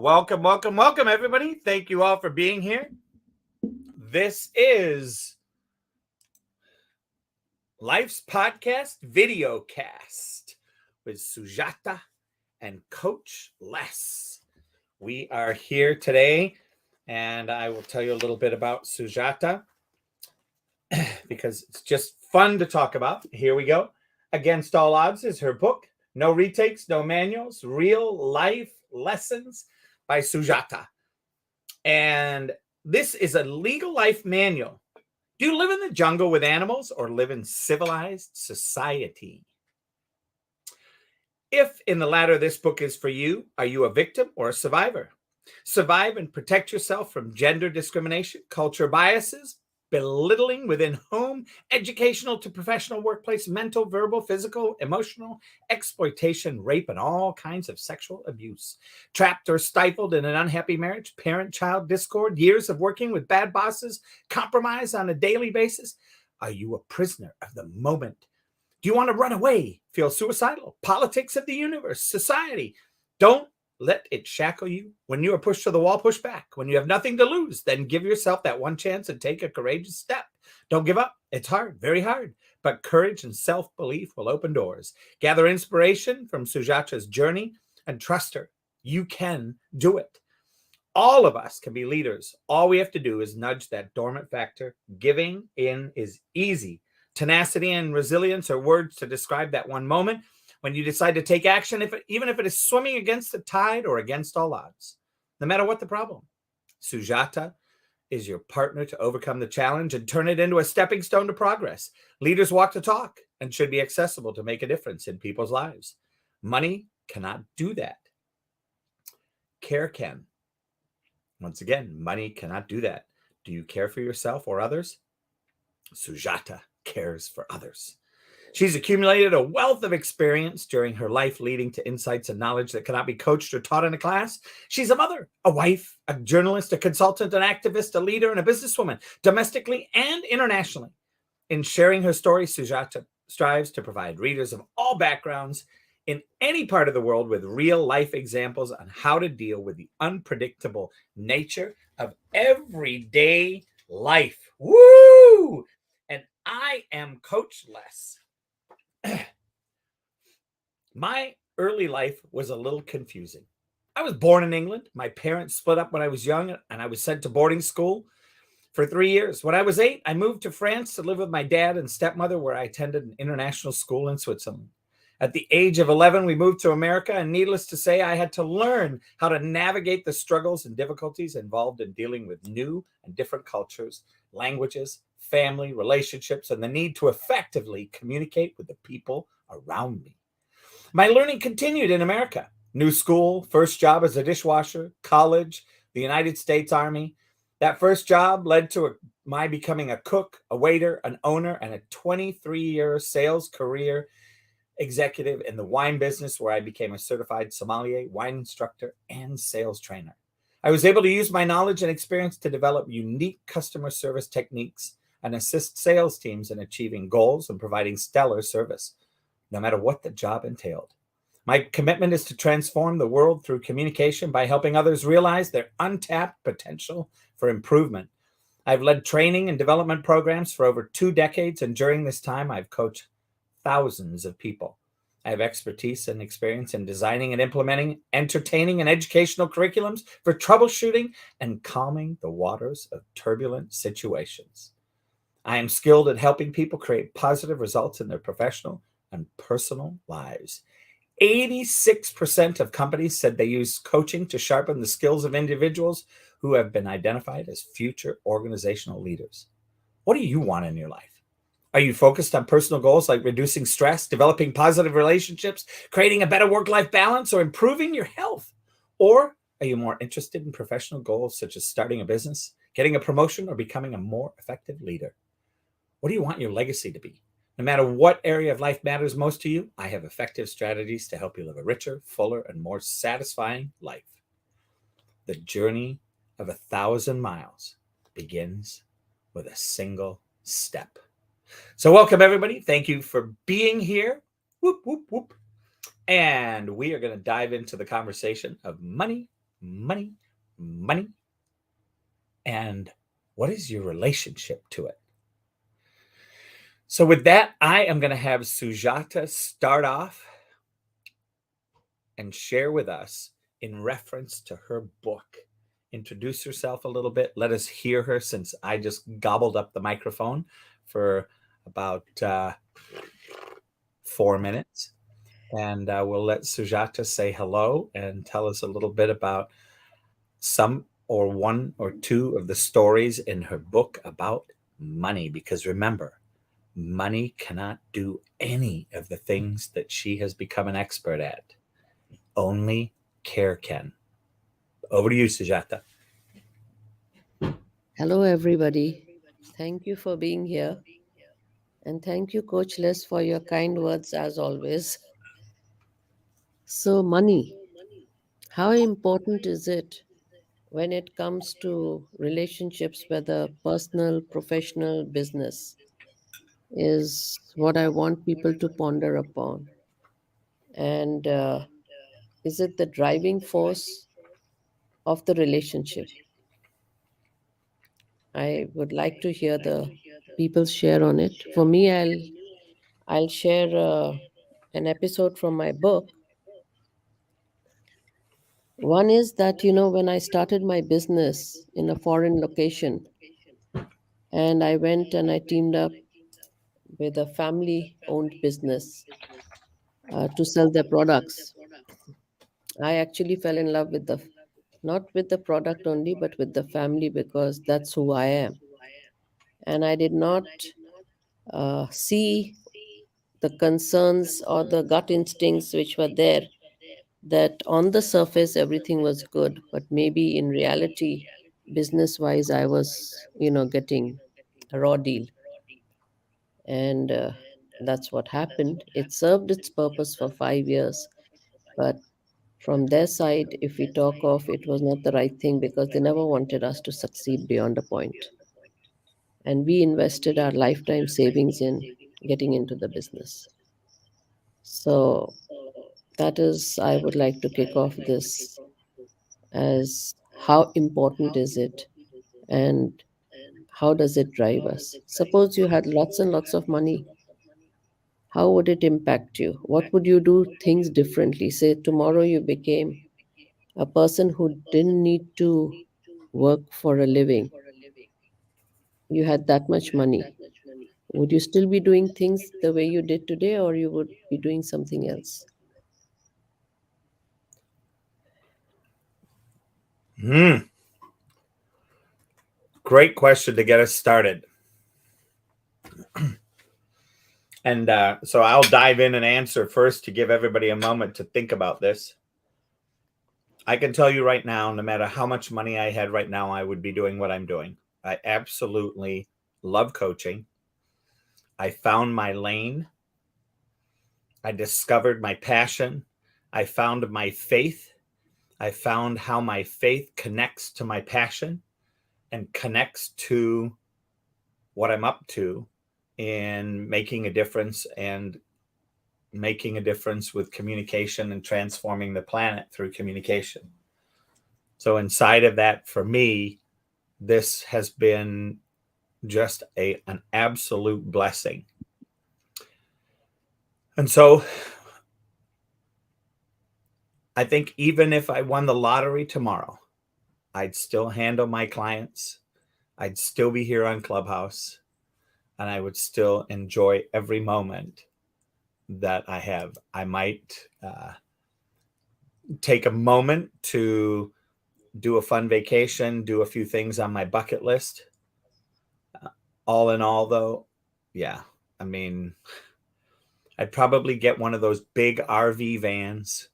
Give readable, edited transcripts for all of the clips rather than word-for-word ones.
welcome, everybody. Thank you all for being here. This is Life's Podcast VIDEOCAST with Sujata and Coach Les. We are here today, and I will tell you a little bit about Sujata because it's just fun to talk about. Here we go. Against All Odds is her book. No retakes, no manuals, real life lessons by Sujata. And this is a legal life manual. Do you live in the jungle with animals or live in civilized society? If in the latter, this book is for you, are you a victim or a survivor? Survive and protect yourself from gender discrimination, culture biases, belittling within home, educational to professional workplace, mental, verbal, physical, emotional, exploitation, rape, and all kinds of sexual abuse. Trapped or stifled in an unhappy marriage, parent-child discord, years of working with bad bosses, compromise on a daily basis. Are you a prisoner of the moment? Do you want to run away, feel suicidal? Politics of the universe, society. Don't let it shackle you. When you are pushed to the wall, push back. When you have nothing to lose, then give yourself that one chance and take a courageous step. Don't give up. It's hard, very hard, but courage and self-belief will open doors. Gather inspiration from Sujata's journey and trust her. You can do it. All of us can be leaders. All we have to do is nudge that dormant factor. Giving in is easy. Tenacity and resilience are words to describe that one moment when you decide to take action, even if it is swimming against the tide or against all odds, no matter what the problem. Sujata is your partner to overcome the challenge and turn it into a stepping stone to progress. Leaders walk the talk and should be accessible to make a difference in people's lives. Money cannot do that. Care can. Once again, money cannot do that. Do you care for yourself or others? Sujata cares for others. She's accumulated a wealth of experience during her life, leading to insights and knowledge that cannot be coached or taught in a class. She's a mother, a wife, a journalist, a consultant, an activist, a leader, and a businesswoman, domestically and internationally. In sharing her story, Sujata strives to provide readers of all backgrounds in any part of the world with real-life examples on how to deal with the unpredictable nature of everyday life. Woo! And I am Coach Les. My early life was a little confusing. I was born in England. My parents split up when I was young, and I was sent to boarding school for 3 years. When I was 8, I moved to France to live with my dad and stepmother, where I attended an international school in Switzerland. At the age of 11, we moved to America, and needless to say, I had to learn how to navigate the struggles and difficulties involved in dealing with new and different cultures, languages, family, relationships, and the need to effectively communicate with the people around me. My learning continued in America. New school, first job as a dishwasher, college, the United States Army. That first job led to my becoming a cook, a waiter, an owner, and a 23-year sales career executive in the wine business, where I became a certified sommelier, wine instructor, and sales trainer. I was able to use my knowledge and experience to develop unique customer service techniques and assist sales teams in achieving goals and providing stellar service, no matter what the job entailed. My commitment is to transform the world through communication by helping others realize their untapped potential for improvement. I've led training and development programs for over 2 decades, and during this time, I've coached thousands of people. I have expertise and experience in designing and implementing entertaining and educational curriculums for troubleshooting and calming the waters of turbulent situations. I am skilled at helping people create positive results in their professional and personal lives. 86% of companies said they use coaching to sharpen the skills of individuals who have been identified as future organizational leaders. What do you want in your life? Are you focused on personal goals like reducing stress, developing positive relationships, creating a better work-life balance, or improving your health? Or are you more interested in professional goals such as starting a business, getting a promotion, or becoming a more effective leader? What do you want your legacy to be? No matter what area of life matters most to you, I have effective strategies to help you live a richer, fuller, and more satisfying life. The journey of 1,000 miles begins with a single step. So welcome, everybody. Thank you for being here. Whoop, whoop, whoop. And we are going to dive into the conversation of money money, money, and what is your relationship to it? So with that, I am going to have Sujata start off and share with us in reference to her book. Introduce herself a little bit. Let us hear her, since I just gobbled up the microphone for about 4 minutes. And we'll let Sujata say hello and tell us a little bit about some or one or two of the stories in her book about money. Because remember, money cannot do any of the things that she has become an expert at. Only care can. Over to you, Sujata. Hello, everybody. Thank you for being here. And thank you, Coach Les, for your kind words as always. So, money, how important is it when it comes to relationships, whether personal, professional, business, is what I want people to ponder upon. And is it the driving force of the relationship? I would like to hear the people share on it. For me, I'll share an episode from my book. One is that, when I started my business in a foreign location, and I went and I teamed up with a family owned business to sell their products, I actually fell in love with not with the product only, but with the family, because that's who I am. And I did not see the concerns or the gut instincts which were there, that on the surface everything was good, but maybe in reality, business wise, I was, getting a raw deal. And that's what happened. It served its purpose for 5 years, but from their side, if we talk of, it was not the right thing, because they never wanted us to succeed beyond a point. And we invested our lifetime savings in getting into the business. So that is, I would like to kick off this as how important is it, and how does it drive us? Suppose you had lots and lots of money, how would it impact you? What would you do things differently? Say tomorrow you became a person who didn't need to work for a living, you had that much money. Would you still be doing things the way you did today, or you would be doing something else? Great question to get us started. And so I'll dive in and answer first to give everybody a moment to think about this. I can tell you right now, no matter how much money I had right now, I would be doing what I'm doing. I absolutely love coaching. I found my lane. I discovered my passion. I found my faith. I found how my faith connects to my passion and connects to what I'm up to in making a difference, and making a difference with communication and transforming the planet through communication. So inside of that, for me, this has been just an absolute blessing. And so I think even if I won the lottery tomorrow, I'd still handle my clients. I'd still be here on Clubhouse, and I would still enjoy every moment that I have. I might take a moment to do a fun vacation, do a few things on my bucket list. All in all, though, yeah, I mean, I'd probably get one of those big RV vans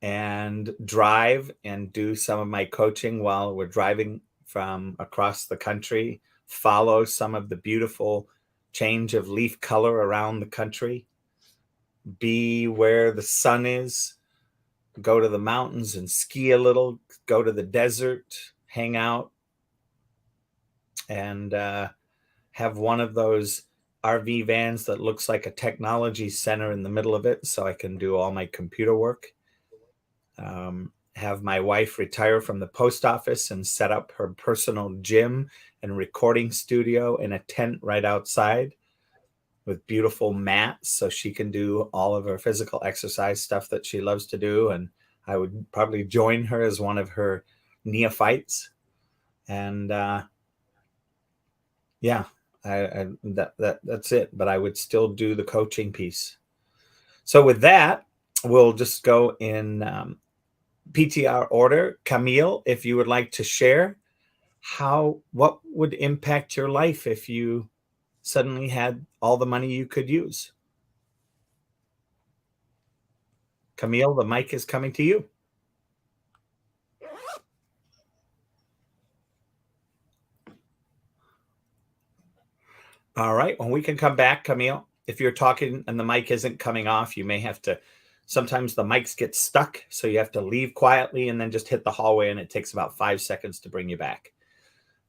and drive and do some of my coaching while we're driving from across the country, follow some of the beautiful change of leaf color around the country, be where the sun is, go to the mountains and ski a little, go to the desert, hang out, and have one of those RV vans that looks like a technology center in the middle of it, so I can do all my computer work. have my wife retire from the post office and set up her personal gym and recording studio in a tent right outside with beautiful mats so she can do all of her physical exercise stuff that she loves to do. And I would probably join her as one of her neophytes. And yeah, that's it. But I would still do the coaching piece. So with that, we'll just go in PTR order. Camille, if you would like to share what would impact your life if you suddenly had all the money you could use. Camille, the mic is coming to you. All right. Well, we can come back, Camille. If you're talking and the mic isn't coming off, you may have to, sometimes the mics get stuck. So you have to leave quietly and then just hit the hallway, and it takes about 5 seconds to bring you back.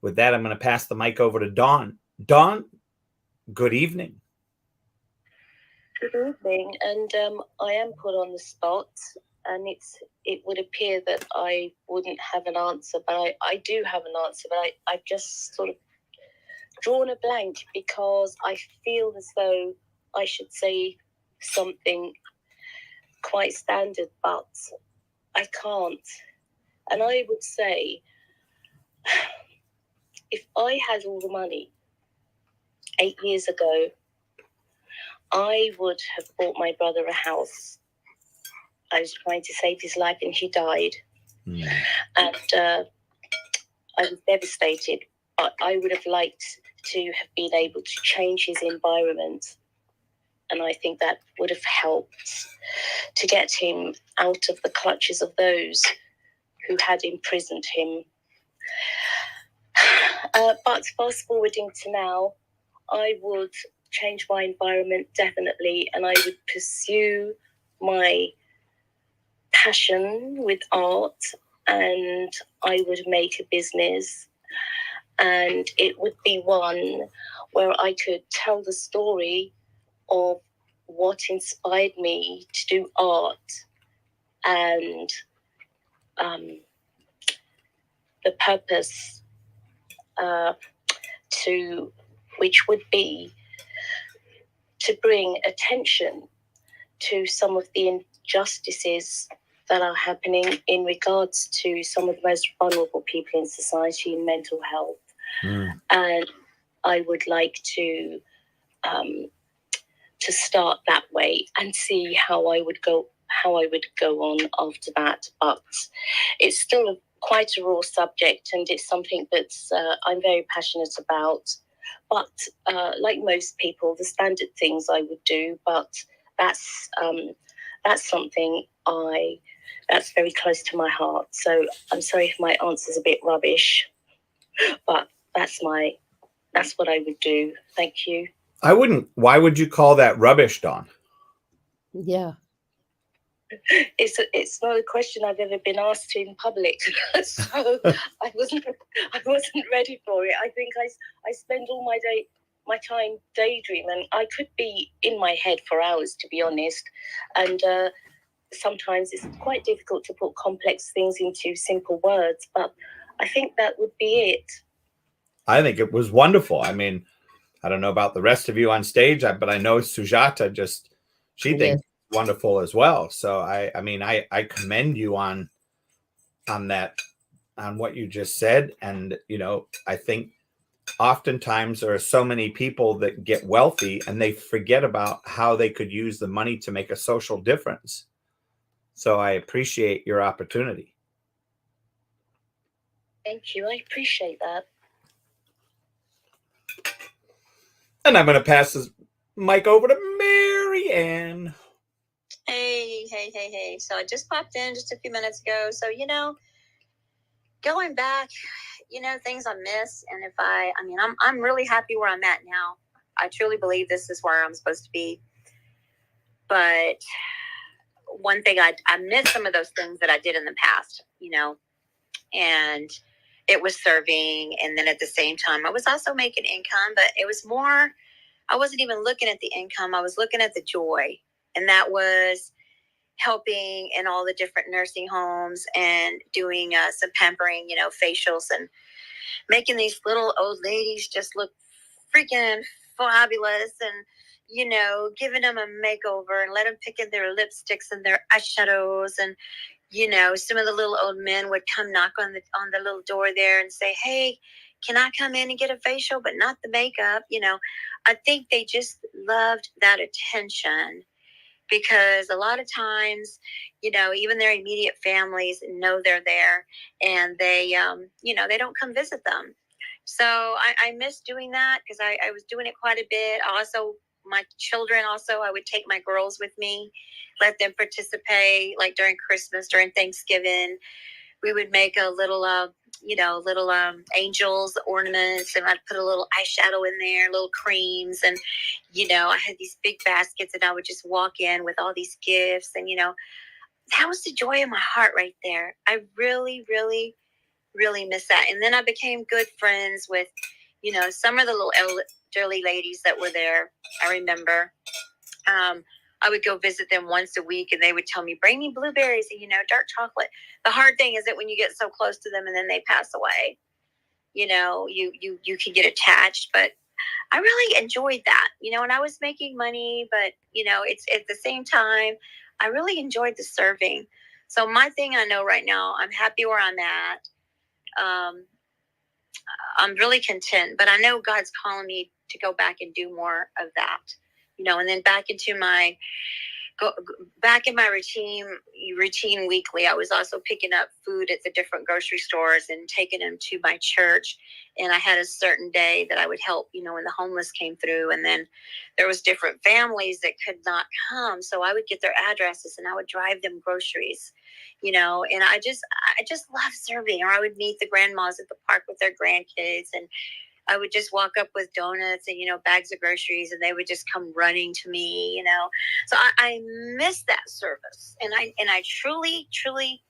With that, I'm going to pass the mic over to Dawn. Dawn, good evening. Good evening. And I am put on the spot, and it would appear that I wouldn't have an answer, but I do have an answer, but I've just sort of drawn a blank because I feel as though I should say something quite standard, but I can't. And I would say, if I had all the money 8 years ago, I would have bought my brother a house. I was trying to save his life and he died. And I was devastated. I would have liked to have been able to change his environment. And I think that would have helped to get him out of the clutches of those who had imprisoned him. But fast forwarding to now, I would change my environment definitely, and I would pursue my passion with art, and I would make a business, and it would be one where I could tell the story of what inspired me to do art and the purpose which would be to bring attention to some of the injustices that are happening in regards to some of the most vulnerable people in society in mental health. And I would like to start that way and see how I would go on after that. But it's still quite a raw subject, and it's something that I'm very passionate about. But like most people, the standard things I would do, but that's something that's very close to my heart. So I'm sorry if my answer's a bit rubbish, but that's what I would do. Thank you. I wouldn't. Why would you call that rubbish, Dawn? Yeah. It's not a question I've ever been asked in public, so I wasn't ready for it. I think I spend all my time daydreaming. I could be in my head for hours, to be honest, and sometimes it's quite difficult to put complex things into simple words. But I think that would be it. I think it was wonderful. I mean, I don't know about the rest of you on stage, but I know Sujata she thinks it's wonderful as well. So I commend you on that, on what you just said. And, I think oftentimes there are so many people that get wealthy and they forget about how they could use the money to make a social difference. So I appreciate your opportunity. Thank you. I appreciate that. And I'm going to pass this mic over to Mary Ann. Hey. So I just popped in just a few minutes ago. So, going back, things I miss. And if I'm really happy where I'm at now. I truly believe this is where I'm supposed to be. But one thing, I miss some of those things that I did in the past, and it was serving. And then at the same time, I was also making income, but it was more, I wasn't even looking at the income. I was looking at the joy. And that was helping in all the different nursing homes and doing some pampering, facials, and making these little old ladies just look freaking fabulous, and giving them a makeover and let them pick in their lipsticks and their eyeshadows. And some of the little old men would come knock on the little door there and say, "Hey, can I come in and get a facial, but not the makeup?" I think they just loved that attention, because a lot of times, even their immediate families know they're there, and they they don't come visit them. So I miss doing that, because I was doing it quite a bit. Also, my children, I would take my girls with me, let them participate, like during Christmas, during Thanksgiving. We would make a little angels ornaments, and I'd put a little eyeshadow in there, little creams, and I had these big baskets, and I would just walk in with all these gifts, and that was the joy of my heart right there. I really, really, really miss that. And then I became good friends with some of the little elderly ladies that were there. I remember I would go visit them once a week, and they would tell me, "Bring me blueberries and dark chocolate." The hard thing is that when you get so close to them and then they pass away, you can get attached. But I really enjoyed that, and I was making money, but it's at the same time, I really enjoyed the serving. So my thing, I know right now, I'm happy where I'm at. I'm really content, but I know God's calling me to go back and do more of that, and then back into my back in my routine weekly. I was also picking up food at the different grocery stores and taking them to my church. And I had a certain day that I would help, when the homeless came through, and then there was different families that could not come. So I would get their addresses and I would drive them groceries, and I just love serving. Or I would meet the grandmas at the park with their grandkids, and I would just walk up with donuts and, bags of groceries, and they would just come running to me, So I miss that service. And I truly, truly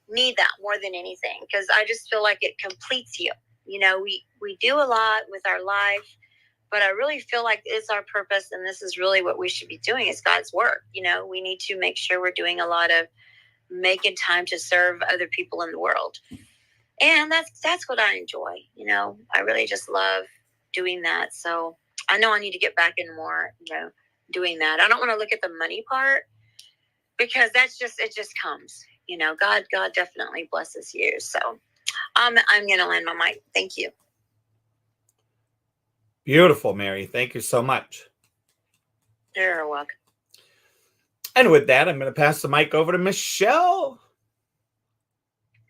need that more than anything, because I just feel like it completes you. We do a lot with our life, but I really feel like it's our purpose, and this is really what we should be doing. It's God's work. We need to make sure we're doing a lot of making time to serve other people in the world. And that's what I enjoy. I really just love doing that. So I know I need to get back in more, doing that. I don't want to look at the money part, because it just comes. God definitely blesses you. So I'm going to land my mic. Thank you. Beautiful, Mary. Thank you so much. You're welcome. And with that, I'm going to pass the mic over to Michelle.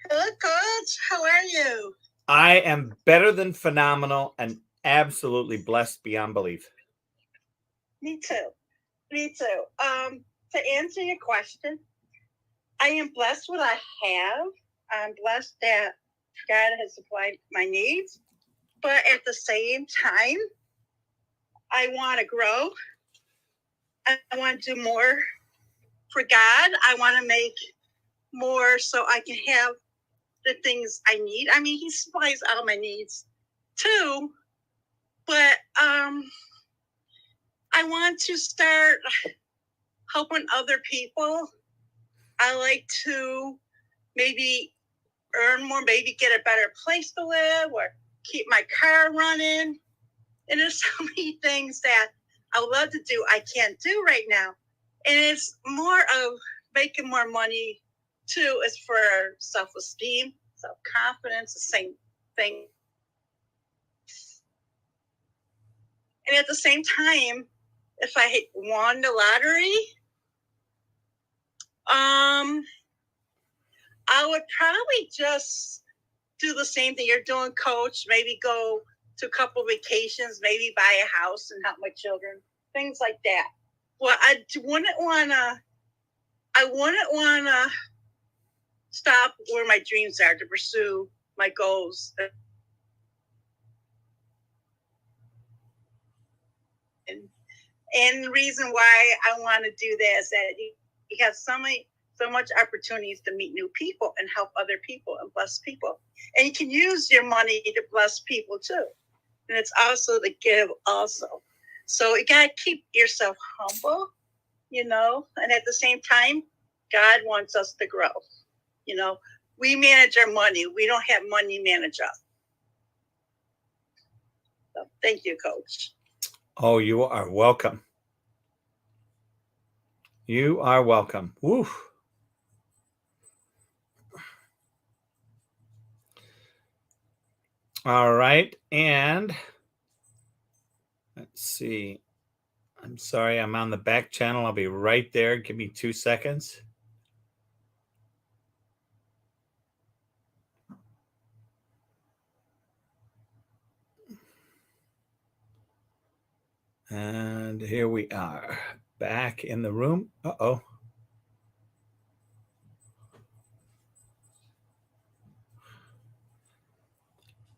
Hello, Coach. How are you? I am better than phenomenal and absolutely blessed beyond belief. Me too. To answer your question, I am blessed what I have. I'm blessed that God has supplied my needs. But at the same time, I want to grow. I want to do more for God. I want to make more so I can have the things I need. I mean, He supplies all my needs too. But I want to start helping other people. I like to maybe earn more, maybe get a better place to live, or keep my car running. And there's so many things that I would love to do I can't do right now. And it's more of making more money too, is for self-esteem, self-confidence, the same thing. And at the same time, if I won the lottery, I would probably just do the same thing you're doing, Coach. Maybe go to a couple vacations, maybe buy a house and help my children, things like that. Well, I wouldn't want to stop where my dreams are, to pursue my goals. And the reason why I want to do that is that you have so much opportunities to meet new people and help other people and bless people. And you can use your money to bless people too. And it's also to give also. So you got to keep yourself humble, and at the same time, God wants us to grow. You know, we manage our money. We don't have money manage us. So thank you, Coach. Oh, you are welcome. You are welcome. Woo. All right. And let's see. I'm sorry, I'm on the back channel. I'll be right there. Give me 2 seconds. And here we are back in the room. Uh-oh.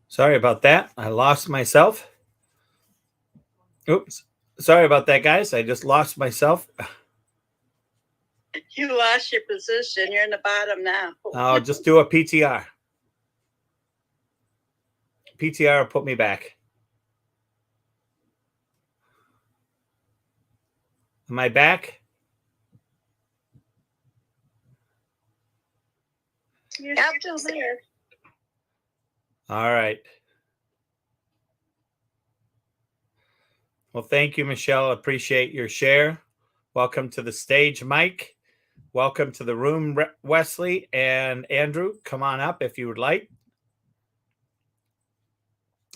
Sorry about that. I lost myself. Oops. Sorry about that, guys. I just lost myself. You lost your position. You're in the bottom now. I'll just do a PTR. PTR will put me back. Am I back? You're still there. All right. Well, thank you, Michelle. Appreciate your share. Welcome to the stage, Mike. Welcome to the room, Wesley and Andrew. Come on up if you would like.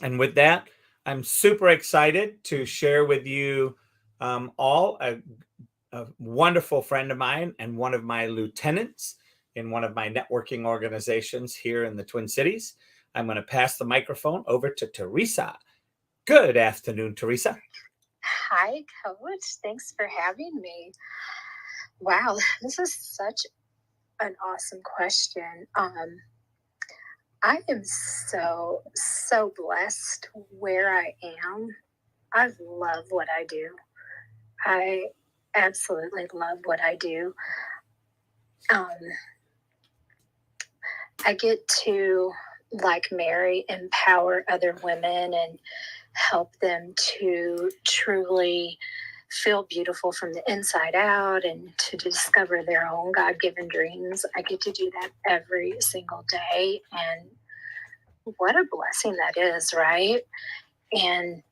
And with that, I'm super excited to share with you all a wonderful friend of mine and one of my lieutenants in one of my networking organizations here in the Twin Cities. I'm going to pass the microphone over to Teresa. Good afternoon, Teresa. Hi, Coach. Thanks for having me. Wow, this is such an awesome question. I am so blessed where I am. I love what I do. I absolutely love what I do. I get to, like Mary, empower other women and help them to truly feel beautiful from the inside out and to discover their own God-given dreams. I get to do that every single day. And what a blessing that is, right? And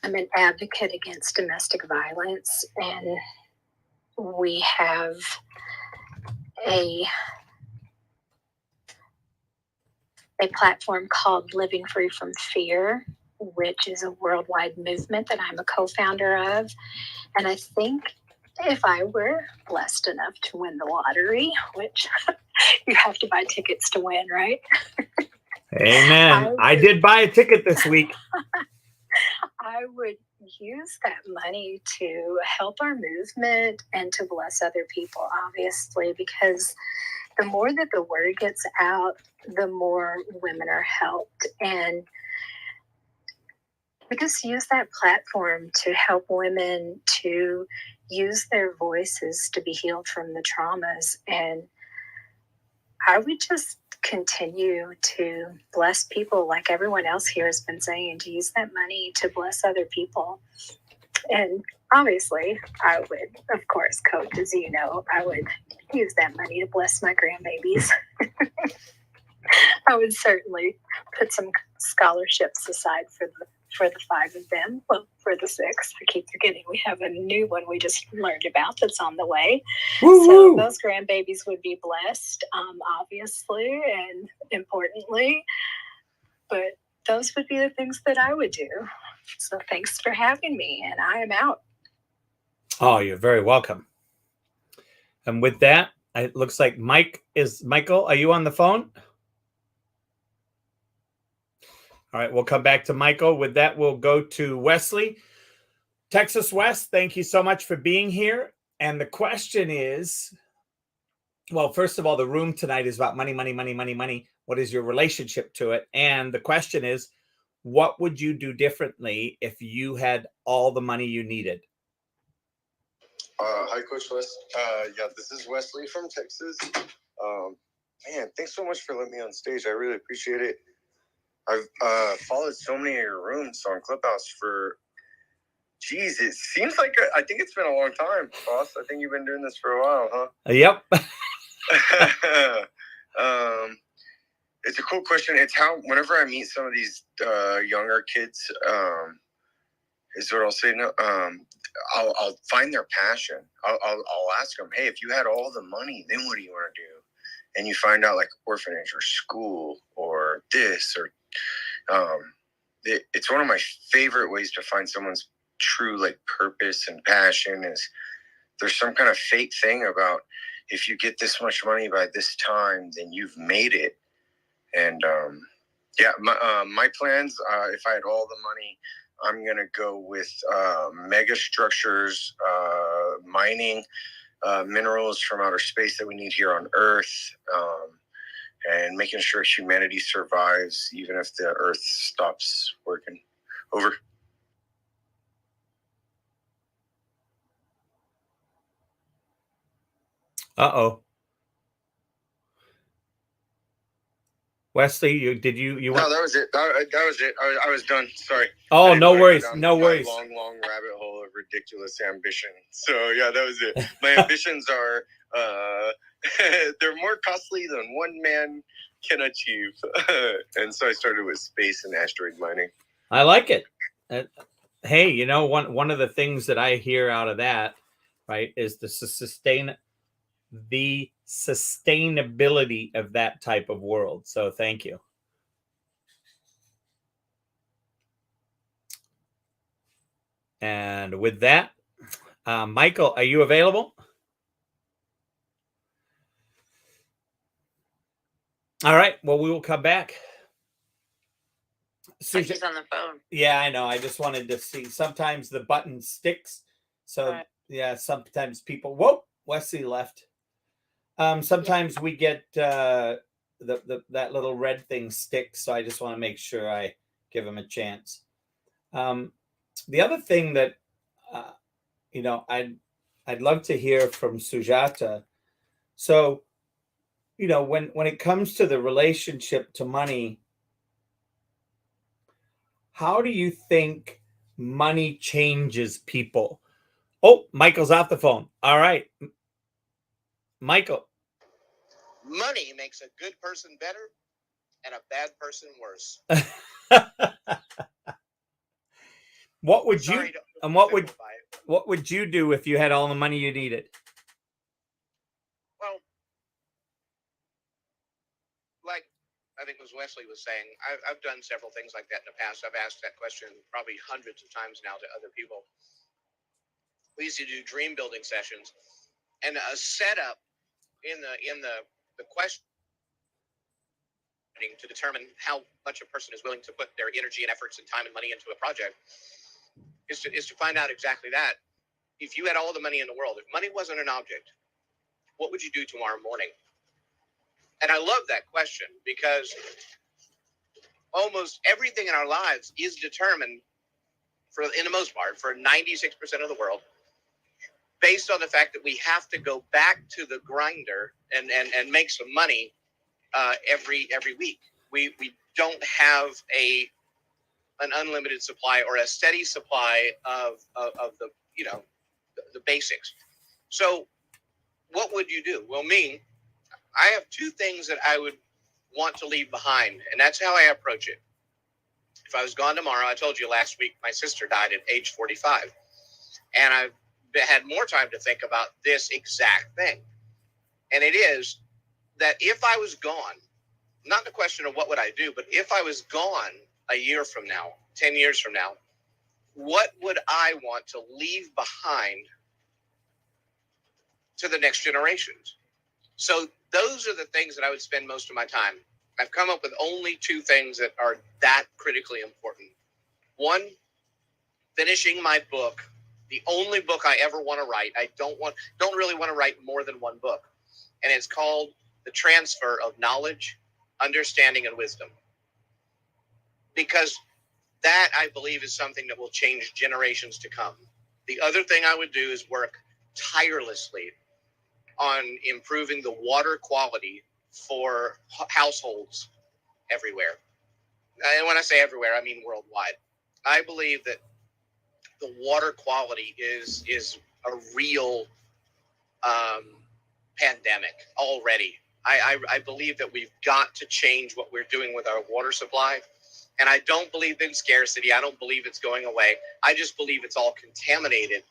I'm an advocate against domestic violence. And we have a platform called Living Free from Fear, which is a worldwide movement that I'm a co-founder of. And I think if I were blessed enough to win the lottery, which you have to buy tickets to win, right? Amen. I did buy a ticket this week. I would use that money to help our movement and to bless other people, obviously, because the more that the word gets out, the more women are helped. And we just use that platform to help women to use their voices to be healed from the traumas. And I would just continue to bless people like everyone else here has been saying, to use that money to bless other people. And obviously, I would, of course, Coach, as you know, I would use that money to bless my grandbabies. I would certainly put some scholarships aside for the 5 of them. Well, for the 6. I keep forgetting we have a new one we just learned about that's on the way. Woo-hoo. So those grandbabies would be blessed, obviously, and importantly. But those would be the things that I would do. So thanks for having me, and I am out. Oh, you're very welcome. And with that, it looks like Michael, are you on the phone? All right, we'll come back to Michael. With that, we'll go to Wesley. Texas West, thank you so much for being here. And the question is, well, first of all, the room tonight is about money, money, money, money, money. What is your relationship to it? And the question is, what would you do differently if you had all the money you needed? Hi, Coach West. Yeah, this is Wesley from Texas. Man, thanks so much for letting me on stage. I really appreciate it. I've followed so many of your rooms on Clubhouse for Geez, it seems like I think it's been a long time, boss. I think you've been doing this for a while, huh? Yep. It's a cool question. It's how whenever I meet some of these younger kids, is what I'll say. No, I'll find their passion. I'll ask them, hey, if you had all the money, then what do you want to do? And you find out like orphanage or school or this or it's one of my favorite ways to find someone's true like purpose and passion is there's some kind of fake thing about if you get this much money by this time, then you've made it. And my plans, if I had all the money, I'm going to go with mega structures, mining minerals from outer space that we need here on Earth, and making sure humanity survives even if the Earth stops working. Over. Uh-oh. Wesley, you No, went? that was it. That was it. I was done. Sorry. Oh, no worries. Down No my worries. long rabbit hole of ridiculous ambition. So yeah, that was it. My ambitions are they're more costly than one man can achieve. And so I started with space and asteroid mining. I like it. Hey, you know, one of the things that I hear out of that, right, is the sustainability of that type of world. So thank you. And with that, Michael, are you available? All right. Well, we will come back. She's on the phone. Yeah, I know. I just wanted to see. Sometimes the button sticks. So Right. yeah, sometimes people. Whoa, Wesley left. Sometimes we get that little red thing sticks. So I just want to make sure I give him a chance. The other thing that you know, I'd love to hear from Sujata. So, you know, when it comes to the relationship to money, how do you think money changes people? Oh, Michael's off the phone. All right. Michael. Money makes a good person better and a bad person worse. What would Sorry you to and what simplify it. what would you do if you had all the money you needed? Well, like I think as Wesley was saying, I've done several things like that in the past. I've asked that question probably hundreds of times now to other people. We used to do dream building sessions, and a setup in the question to determine how much a person is willing to put their energy and efforts and time and money into a project is to find out exactly that. If you had all the money in the world, if money wasn't an object, what would you do tomorrow morning? And I love that question because almost everything in our lives is determined, in the most part, for 96% of the world, based on the fact that we have to go back to the grinder and make some money every week. We don't have an unlimited supply or a steady supply of the the basics. So what would you do? Well, I have two things that I would want to leave behind, and that's how I approach it. If I was gone tomorrow, I told you last week my sister died at age 45, and I've had more time to think about this exact thing. And it is that if I was gone, not the question of what would I do, but if I was gone a year from now, 10 years from now, what would I want to leave behind to the next generations? So those are the things that I would spend most of my time. I've come up with only two things that are that critically important. One, finishing my book, the only book I ever want to write. I don't really want to write more than one book. And it's called The Transfer of Knowledge, Understanding, and Wisdom. Because that, I believe, is something that will change generations to come. The other thing I would do is work tirelessly on improving the water quality for households everywhere. And when I say everywhere, I mean worldwide. I believe that the water quality is a real pandemic already. I believe that we've got to change what we're doing with our water supply. And I don't believe in scarcity. I don't believe it's going away. I just believe it's all contaminated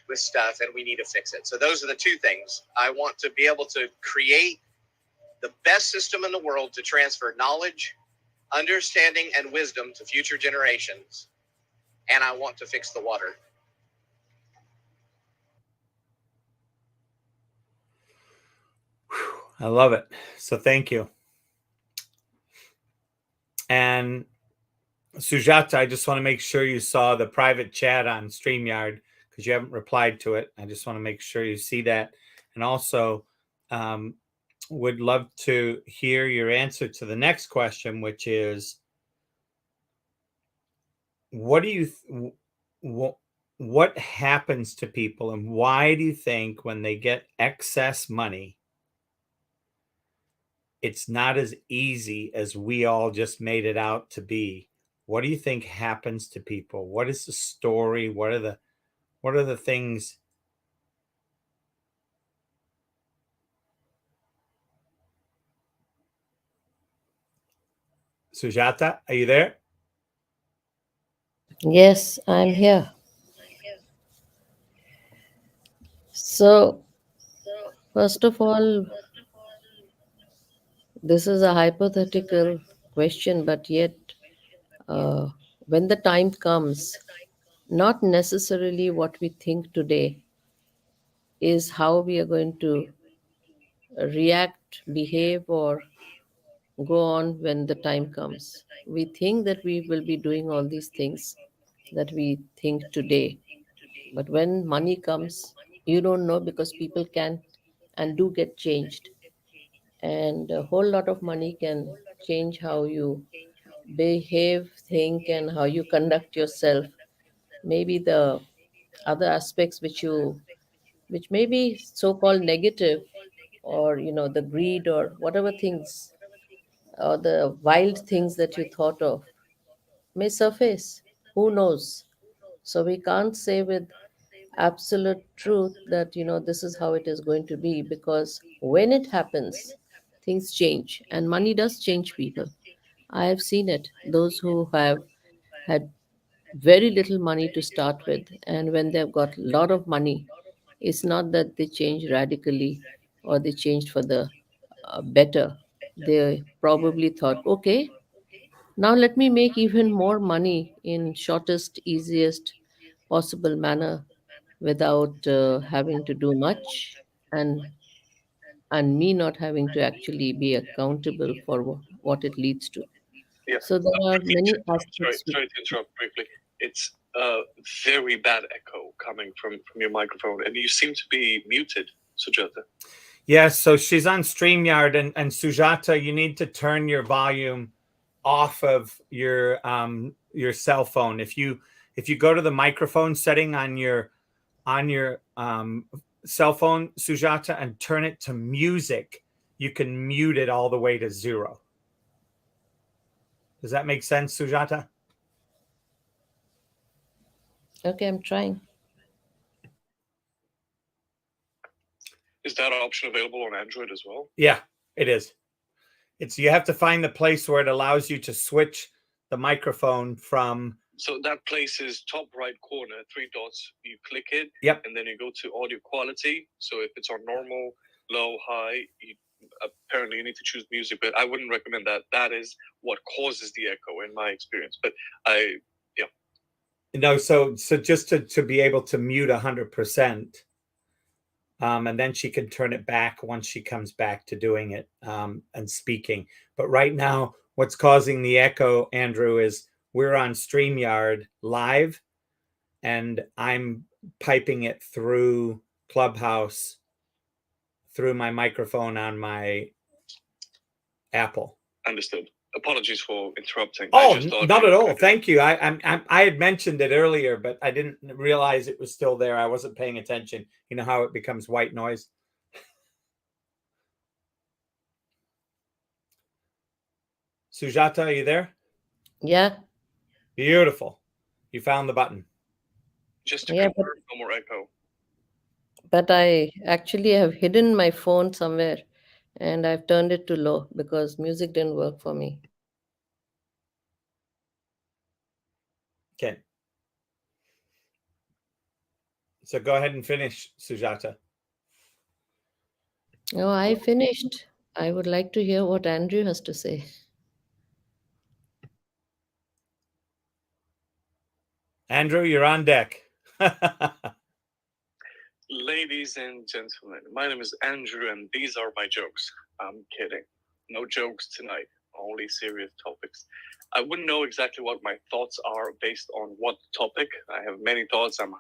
with stuff and we need to fix it. So those are the two things. I want to be able to create the best system in the world to transfer knowledge, understanding, and wisdom to future generations. And I want to fix the water. I love it. So thank you. And Sujata, I just want to make sure you saw the private chat on StreamYard because you haven't replied to it. I just want to make sure you see that. And also would love to hear your answer to the next question, which is, what do you what happens to people, and why do you think when they get excess money, it's not as easy as we all just made it out to be? What do you think happens to people? What is the story? What are the things? Sujata, are you there? Yes, I'm here. So, first of all, this is a hypothetical question, but yet, when the time comes, not necessarily what we think today is how we are going to react, behave, or go on when the time comes. We think that we will be doing all these things that we think today, but when money comes, you don't know, because people can and do get changed, and a whole lot of money can change how you behave, think, and how you conduct yourself. Maybe the other aspects which may be so-called negative, or the greed or whatever things, or the wild things that you thought of, may surface. Who knows? So we can't say with absolute truth that this is how it is going to be, because when it happens, things change, and money does change people. I have seen it. Those who have had very little money to start with, and when they've got a lot of money, it's not that they change radically or they changed for the better. They probably thought, okay, now let me make even more money in shortest, easiest possible manner without having to do much, and me not having to actually be accountable for what it leads to. Yeah. So there are many aspects. Sorry to interrupt briefly. It's a very bad echo coming from your microphone, and you seem to be muted, Sujata. Yes, so she's on StreamYard, and Sujata, you need to turn your volume off of your cell phone. If you go to the microphone setting on your cell phone, Sujata, and turn it to music, you can mute it all the way to 0. Does that make sense, Sujata? Okay, I'm trying. Is that option available on Android as well? Yeah, it is. You have to find the place where it allows you to switch the microphone from. So that place is top right corner, 3 dots. You click it, Yep. and then you go to audio quality. So if it's on normal, low, high, apparently you need to choose music, but I wouldn't recommend that. That is what causes the echo in my experience. But No, so just to be able to mute 100%, and then she can turn it back once she comes back to doing it and speaking. But right now, what's causing the echo, Andrew, is we're on StreamYard live, and I'm piping it through Clubhouse through my microphone on my Apple. Understood. Apologies for interrupting. Oh, not at all. Thank you. I had mentioned it earlier, but I didn't realize it was still there. I wasn't paying attention. You know how it becomes white noise? Sujata, are you there? Yeah. Beautiful. You found the button. Just to Yeah, confirm, no more echo. but I actually have hidden my phone somewhere and I've turned it to low because music didn't work for me. Okay. So go ahead and finish, Sujata. Oh, I finished. I would like to hear what Andrew has to say. Andrew, you're on deck. Ladies and gentlemen, my name is Andrew, and these are my jokes. I'm kidding. No jokes tonight, only serious topics. I wouldn't know exactly what my thoughts are based on what topic. I have many thoughts. I'm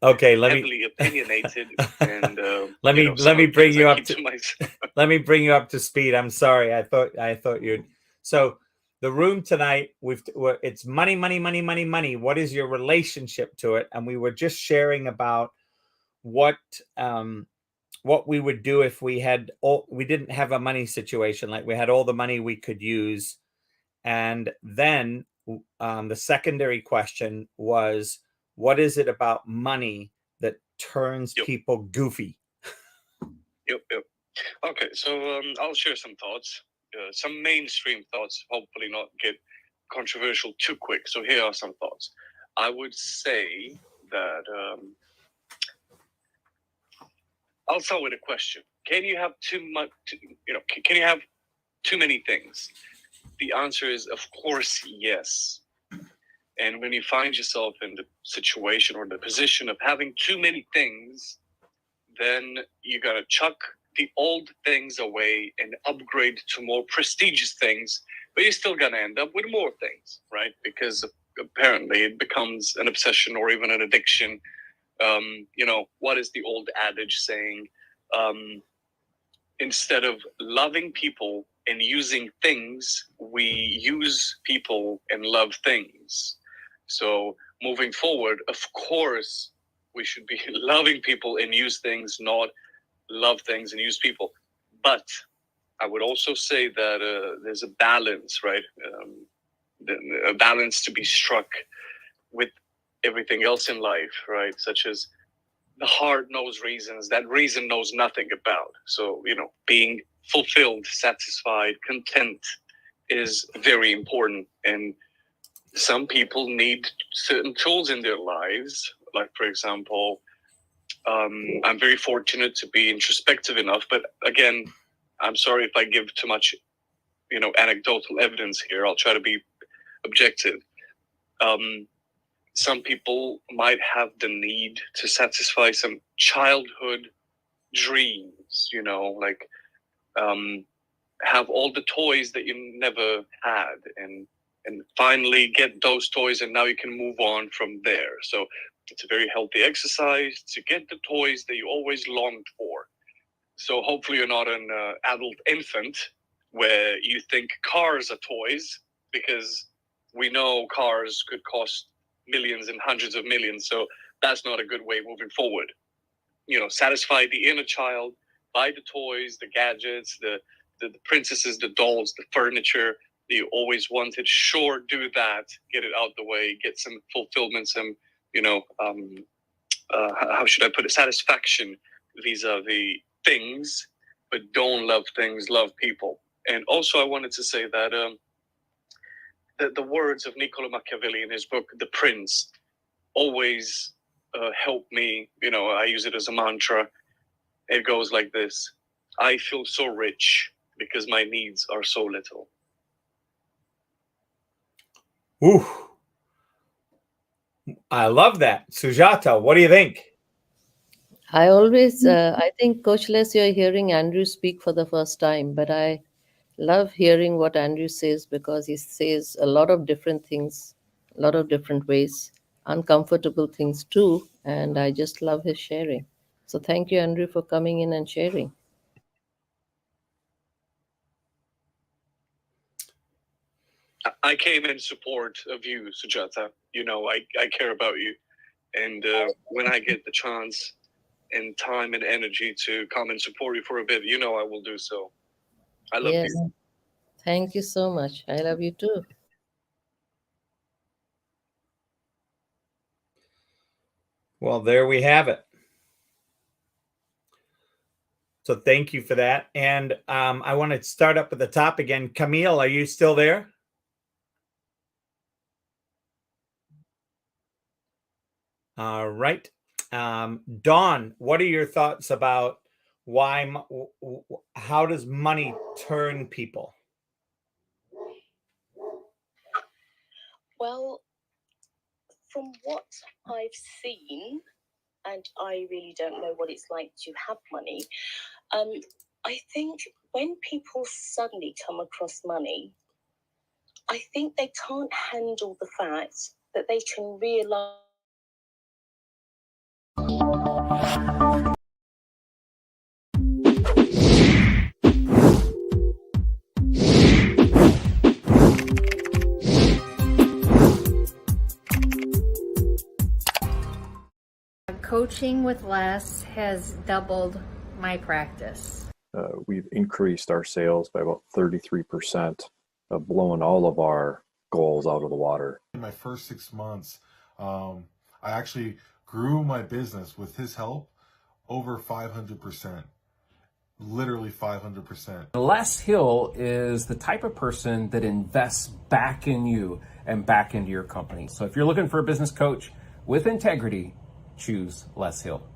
Okay, let heavily me opinionated, and let you know, me some of the bring things you I up keep to myself. let me bring you up to speed. I'm sorry. I thought you'd. So the room tonight, it's money, money, money, money, money. What is your relationship to it? And we were just sharing about what we would do if we didn't have a money situation, like we had all the money we could use. And then the secondary question was, what is it about money that turns Yep. people goofy? Yep. Okay, so I'll share some thoughts, some mainstream thoughts, hopefully not get controversial too quick. So here are some thoughts. I would say that I'll start with a question. Can you have too much, can you have too many things? The answer is, of course, yes. And when you find yourself in the situation or the position of having too many things, then you gotta chuck the old things away and upgrade to more prestigious things, but you're still gonna end up with more things, right? Because apparently it becomes an obsession or even an addiction. What is the old adage saying? Instead of loving people and using things, we use people and love things. So moving forward, of course, we should be loving people and use things, not love things and use people. But I would also say that there's a balance, right? A balance to be struck with everything else in life, right? Such as the heart knows reasons that reason knows nothing about. So, being fulfilled, satisfied, content is very important. And some people need certain tools in their lives. Like, for example, I'm very fortunate to be introspective enough. But again, I'm sorry if I give too much, anecdotal evidence here. I'll try to be objective. Some people might have the need to satisfy some childhood dreams, like have all the toys that you never had and finally get those toys, and now you can move on from there. So it's a very healthy exercise to get the toys that you always longed for. So hopefully you're not an adult infant where you think cars are toys, because we know cars could cost millions and hundreds of millions. So that's not a good way moving forward. Satisfy the inner child, buy the toys, the gadgets, the princesses, the dolls, the furniture that you always wanted. Sure, do that. Get it out the way. Get some fulfillment, some, how should I put it? Satisfaction vis-a-vis things, but don't love things, love people. And also I wanted to say that the words of Niccolo Machiavelli in his book, The Prince, always help me. I use it as a mantra. It goes like this: I feel so rich because my needs are so little. Ooh, I love that. Sujata, what do you think? I think, Coach Les, you're hearing Andrew speak for the first time, but I love hearing what Andrew says because he says a lot of different things, a lot of different ways, uncomfortable things too, and I just love his sharing. So thank you, Andrew, for coming in and sharing. I came in support of you, Sujata. I care about you. And when I get the chance and time and energy to come and support you for a bit, I will do so. I love Yes. you. Thank you so much. I love you too. Well, there we have it. So thank you for that. And I want to start up at the top again. Camille, are you still there? All right. Dawn, what are your thoughts about how does money turn people? Well, from what I've seen, and I really don't know what it's like to have money, I think when people suddenly come across money, I think they can't handle the fact that they can realize. Coaching with Les has doubled my practice. We've increased our sales by about 33%, blowing all of our goals out of the water. In my first 6 months, I actually grew my business with his help over 500%. Literally 500%. Les Hill is the type of person that invests back in you and back into your company. So if you're looking for a business coach with integrity, choose Les Hill.